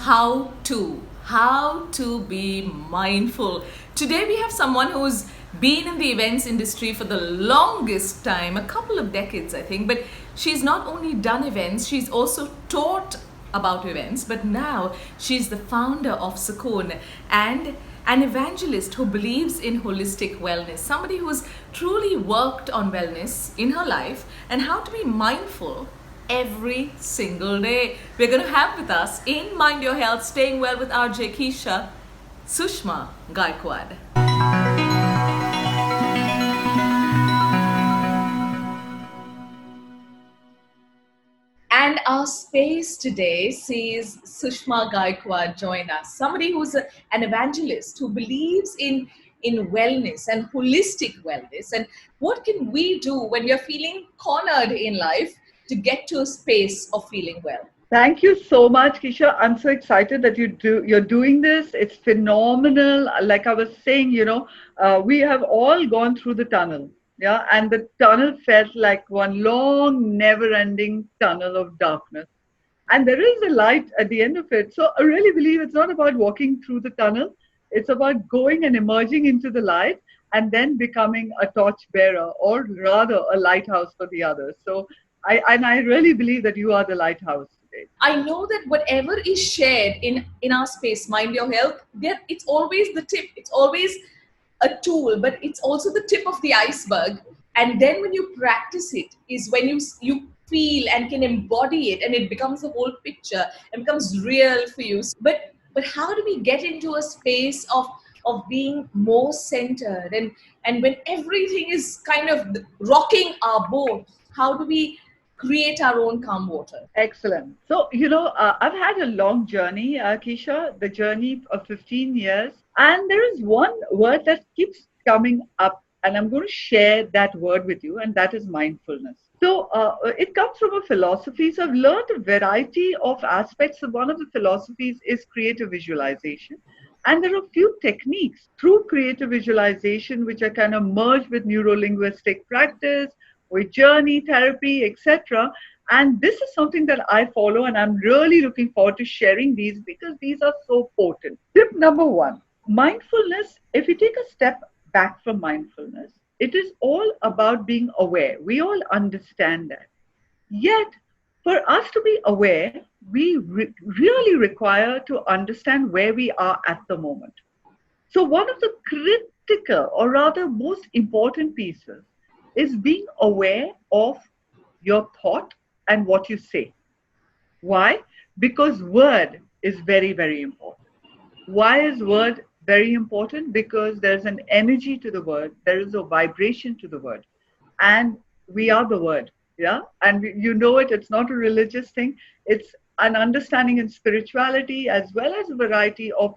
how to be mindful. Today we have someone who's been in the events industry for the longest time, a couple of decades I think, but she's not only done events, she's also taught about events, but now she's the founder of Sukhoon and an evangelist who believes in holistic wellness, somebody who's truly worked on wellness in her life and how to be mindful every single day. We're going to have with us in Mind Your Health, Staying Well with RJ Keisha, Sushma Gaikwad. And our space today sees Sushma Gaikwad join us, somebody who's an evangelist who believes in wellness and holistic wellness. And what can we do when we're feeling cornered in life to get to a space of feeling well? Thank you so much, Keisha. I'm so excited that you're doing this. It's phenomenal. Like I was saying, we have all gone through the tunnel. Yeah. And the tunnel felt like one long, never-ending tunnel of darkness. And there is a light at the end of it. So I really believe it's not about walking through the tunnel. It's about going and emerging into the light and then becoming a torch bearer, or rather a lighthouse for the others. So I really believe that you are the lighthouse today. I know that whatever is shared in our space, Mind Your Health, it's always the tip. It's always a tool, but it's also the tip of the iceberg. And then when you practice it is when you feel and can embody it, and it becomes the whole picture and becomes real for you. But how do we get into a space of being more centered, and when everything is kind of rocking our boat, how do we create our own calm water? Excellent. So, I've had a long journey, Keisha, the journey of 15 years. And there is one word that keeps coming up, and I'm going to share that word with you, and that is mindfulness. So it comes from a philosophy. So I've learned a variety of aspects. So one of the philosophies is creative visualization. And there are a few techniques through creative visualization which are kind of merged with neuro-linguistic practice, with journey therapy, etc. And this is something that I follow, and I'm really looking forward to sharing these because these are so potent. Tip number one, mindfulness. If you take a step back from mindfulness, it is all about being aware. We all understand that. Yet, for us to be aware, we really require to understand where we are at the moment. So one of the critical, or rather most important pieces, is being aware of your thought and what you say. Why? Because word is very, very important. Why is word very important? Because there's an energy to the word, there is a vibration to the word, and we are the word. Yeah. And it's not a religious thing. It's an understanding in spirituality, as well as a variety of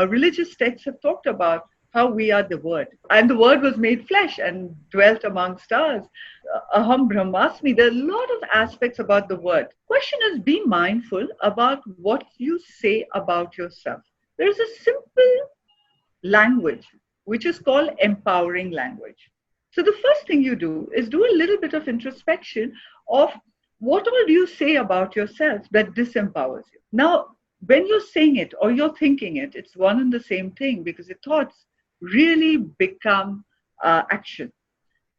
religious texts have talked about how we are the word. And the word was made flesh and dwelt amongst us. Aham Brahmasmi. There are a lot of aspects about the word. Question is, be mindful about what you say about yourself. There is a simple language which is called empowering language. So the first thing you do is do a little bit of introspection of what all do you say about yourself that disempowers you. Now, when you're saying it or you're thinking it, it's one and the same thing, because your thoughts really become action.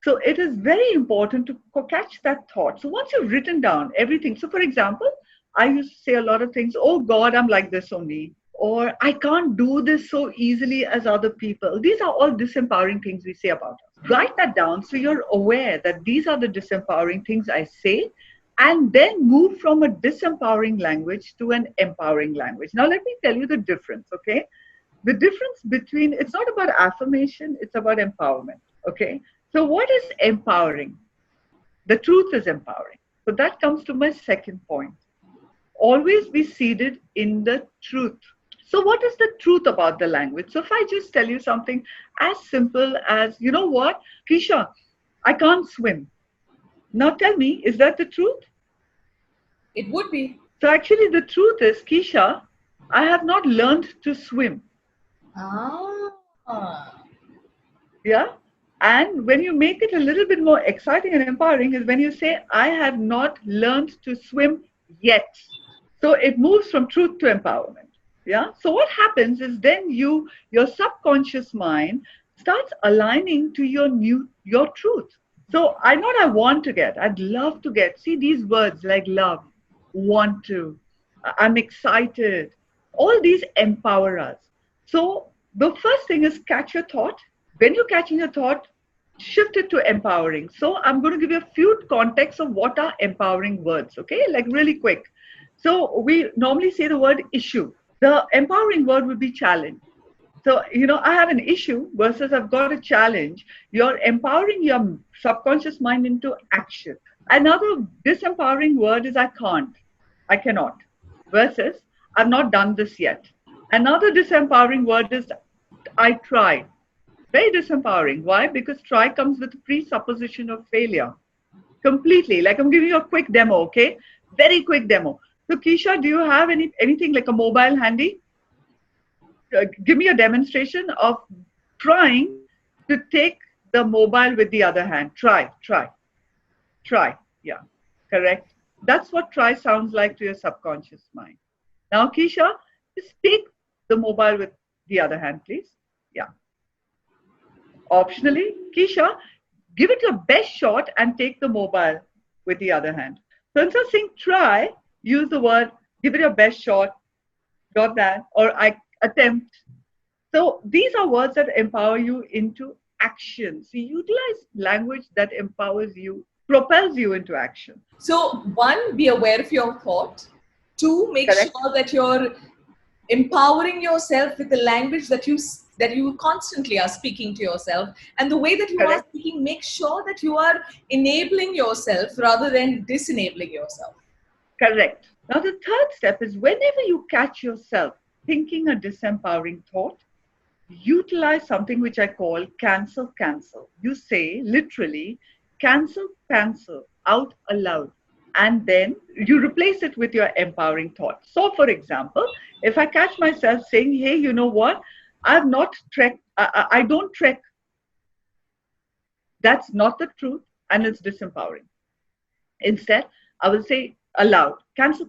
So it is very important to catch that thought. So once you've written down everything, so for example, I used to say a lot of things, oh God, I'm like this only, or I can't do this so easily as other people. These are all disempowering things we say about us. Write that down so you're aware that these are the disempowering things I say, and then move from a disempowering language to an empowering language. Now, let me tell you the difference, okay? The difference between, it's not about affirmation, it's about empowerment, okay? So what is empowering? The truth is empowering. So that comes to my second point. Always be seated in the truth. So what is the truth about the language? So if I just tell you something as simple as, you know what, Keisha, I can't swim. Now tell me, is that the truth? It would be. So actually the truth is, Keisha, I have not learned to swim. Yeah. And when you make it a little bit more exciting and empowering is when you say, I have not learned to swim yet. So it moves from truth to empowerment. Yeah. So what happens is then your subconscious mind starts aligning to your truth. So I know what I want to get. I'd love to get. See these words like love, want to, I'm excited. All these empower us. So the first thing is catch your thought. When you're catching your thought, shift it to empowering. So I'm going to give you a few contexts of what are empowering words. Okay, like really quick. So we normally say the word issue. The empowering word would be challenge. So, I have an issue versus I've got a challenge. You're empowering your subconscious mind into action. Another disempowering word is I can't, I cannot, versus I've not done this yet. Another disempowering word is I tried. Very disempowering. Why? Because try comes with a presupposition of failure. Completely. Like I'm giving you a quick demo, okay? Very quick demo. So, Keisha, do you have anything like a mobile handy? Give me a demonstration of trying to take the mobile with the other hand. Try. Yeah, correct. That's what try sounds like to your subconscious mind. Now, Keisha, just take the mobile with the other hand, please. Yeah. Optionally, Keisha, give it your best shot and take the mobile with the other hand. So instead of saying try, use the word give it your best shot, got that, or I attempt. So these are words that empower you into action. So utilize language that empowers you, propels you into action. So, one, be aware of your thought. Two, make Correct? sure that you're empowering yourself with the language that you constantly are speaking to yourself, and the way that you are Correct? speaking, make sure that you are enabling yourself rather than disenabling yourself. Correct. Now the third step is whenever you catch yourself thinking a disempowering thought, utilize something which I call cancel. You say literally cancel out aloud. And then you replace it with your empowering thought. So, for example, if I catch myself saying, hey, you know what? I've not trekked, I don't trek. That's not the truth and it's disempowering. Instead, I will say aloud, cancel.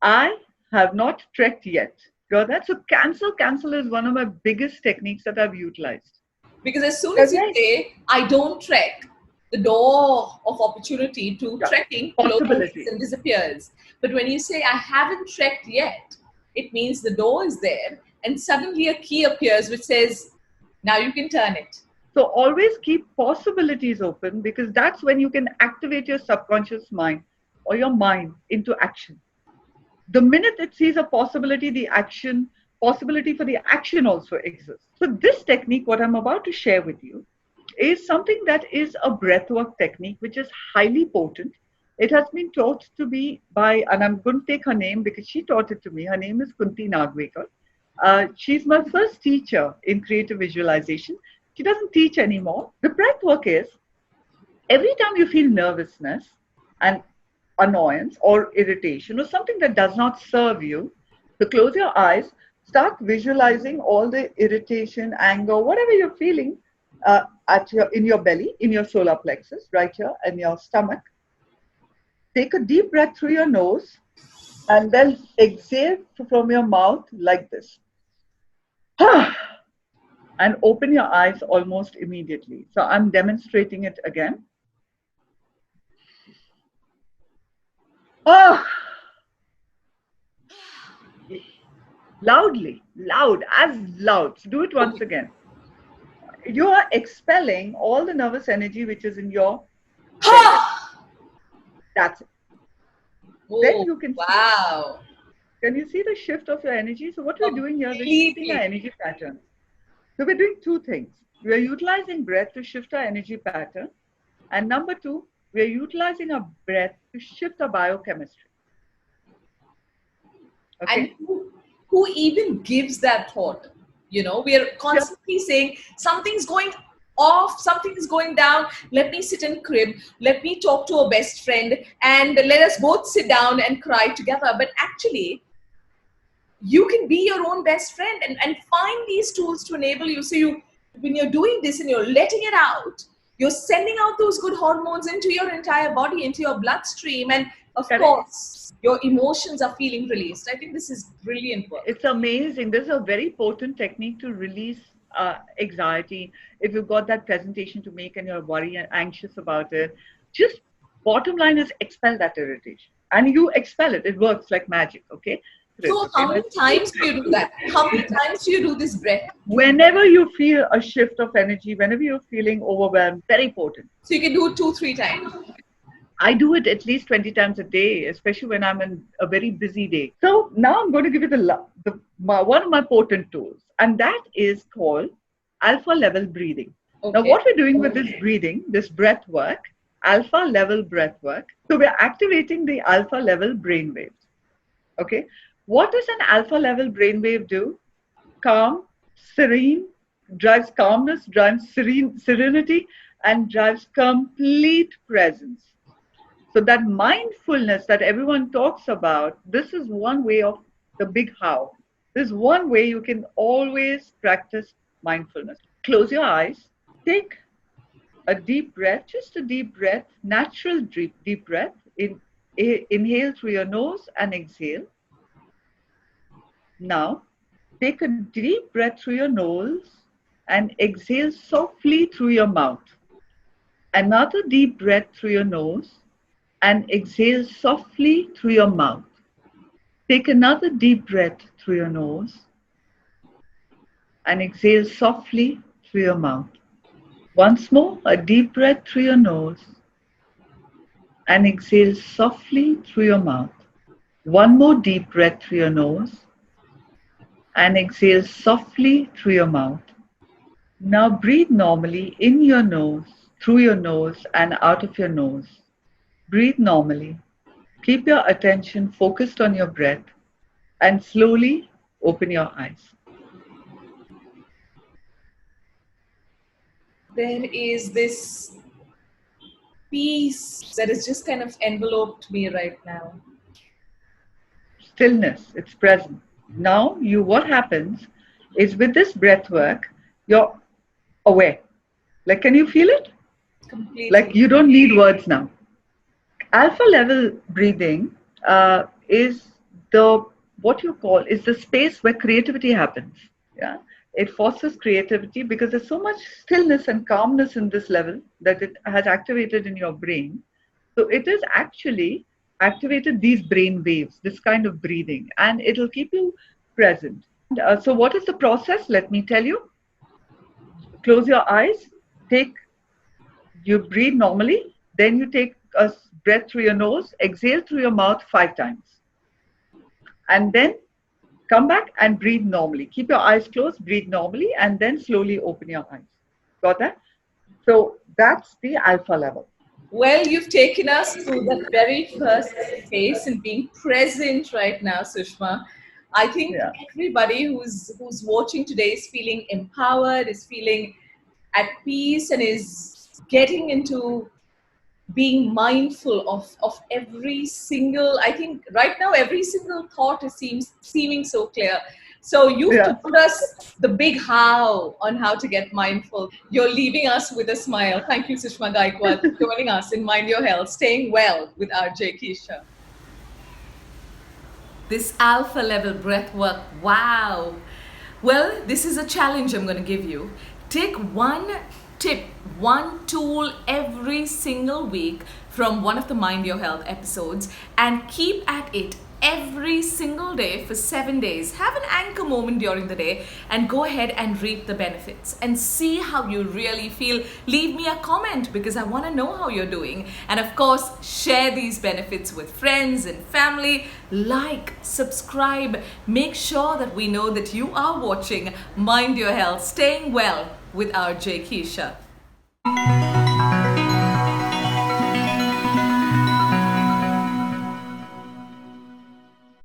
I have not trekked yet. Got that? So cancel is one of my biggest techniques that I've utilized. Because as soon as you Correct. say, I don't trek, the door of opportunity to Yeah. trekking closes Possibility. and disappears. But when you say, I haven't trekked yet, it means the door is there, and suddenly a key appears which says, now you can turn it. So always keep possibilities open because that's when you can activate your subconscious mind or your mind into action. The minute it sees a possibility, the action, possibility for the action also exists. So this technique, what I'm about to share with you, is something that is a breathwork technique, which is highly potent. It has been taught to me by, and I'm going to take her name because she taught it to me. Her name is Kunti Nagwekar. She's my first teacher in creative visualization. She doesn't teach anymore. The breathwork is every time you feel nervousness and annoyance or irritation or something that does not serve you, to close your eyes, start visualizing all the irritation, anger, whatever you're feeling in your belly, in your solar plexus, right here, in your stomach. Take a deep breath through your nose and then exhale from your mouth like this. And open your eyes almost immediately. So I'm demonstrating it again. Oh, as loud. So do it once Okay. again. You are expelling all the nervous energy which is in your belly. That's it. Then Oh, you can see. wow. Can you see the shift of your energy? So what we're doing here, we're shifting our Completely. energy pattern. So we're doing two things. We're utilizing breath to shift our energy pattern. And number two, we're utilizing our breath to shift our biochemistry. And Okay? who even gives that thought? We are Just constantly saying something's going off, something is going down. Let me sit in crib. Let me talk to a best friend, and let us both sit down and cry together. But actually, you can be your own best friend and find these tools to enable you. So when you're doing this and you're letting it out, you're sending out those good hormones into your entire body, into your bloodstream, and of Correct. course, your emotions are feeling released. I think this is brilliant work. It's amazing. This is a very potent technique to release anxiety. If you've got that presentation to make and you're worried and anxious about it, just bottom line is expel that irritation. And you expel it. It works like magic, okay? So how many times do you do that? How many times do you do this breath? Whenever you feel a shift of energy, whenever you're feeling overwhelmed, very potent. So you can do it 2-3 times. I do it at least 20 times a day, especially when I'm in a very busy day. So now I'm going to give you one of my potent tools, and that is called alpha level breathing. Okay. Now, what we're doing with this breathing, this breath work, alpha level breath work, so we're activating the alpha level brain waves. Okay. What does an alpha level brainwave do? Calm, serene, drives calmness, drives serenity, and drives complete presence. So that mindfulness that everyone talks about, this is one way of the big how. This is one way you can always practice mindfulness. Close your eyes, take a deep breath, just a deep breath, natural deep breath. Inhale through your nose and exhale. Now, take a deep breath through your nose and exhale softly through your mouth. Another deep breath through your nose and exhale softly through your mouth. Take another deep breath through your nose and exhale softly through your mouth. Once more, a deep breath through your nose and exhale softly through your mouth. One more deep breath through your nose and exhale softly through your mouth. Now breathe normally in your nose, through your nose and out of your nose. Breathe normally. Keep your attention focused on your breath and slowly open your eyes. There is this peace that has just kind of enveloped me right now. Stillness, it's present. Now, what happens is with this breath work, you're aware. Like, can you feel it? Completely. Like, you don't need words now. Alpha level breathing is the space where creativity happens. Yeah, it fosters creativity because there's so much stillness and calmness in this level that it has activated in your brain. So it is actually activated these brain waves, this kind of breathing, and it'll keep you present. So what is the process? Let me tell you. Close your eyes, you breathe normally, then you take a breath through your nose, exhale through your mouth 5 times. And then come back and breathe normally. Keep your eyes closed, breathe normally, and then slowly open your eyes. Got that? So that's the alpha level. Well, you've taken us through the very first phase in being present right now, Sushma. I think everybody who's watching today is feeling empowered, is feeling at peace, and is getting into being mindful of every single, I think right now, every single thought is seeming so clear. So you've told us the big how on how to get mindful. You're leaving us with a smile. Thank you, Sushma Gaikwad, joining us in Mind Your Health, staying well with RJ Keisha. This alpha level breath work, wow. Well, this is a challenge I'm going to give you. Take one tip, one tool every single week from one of the Mind Your Health episodes and keep at it every single day for 7 days. Have an anchor moment during the day and go ahead and reap the benefits and see how you really feel. Leave me a comment because I want to know how you're doing. And of course, share these benefits with friends and family. Like, subscribe, make sure that we know that you are watching Mind Your Health, staying well with RJ Keisha.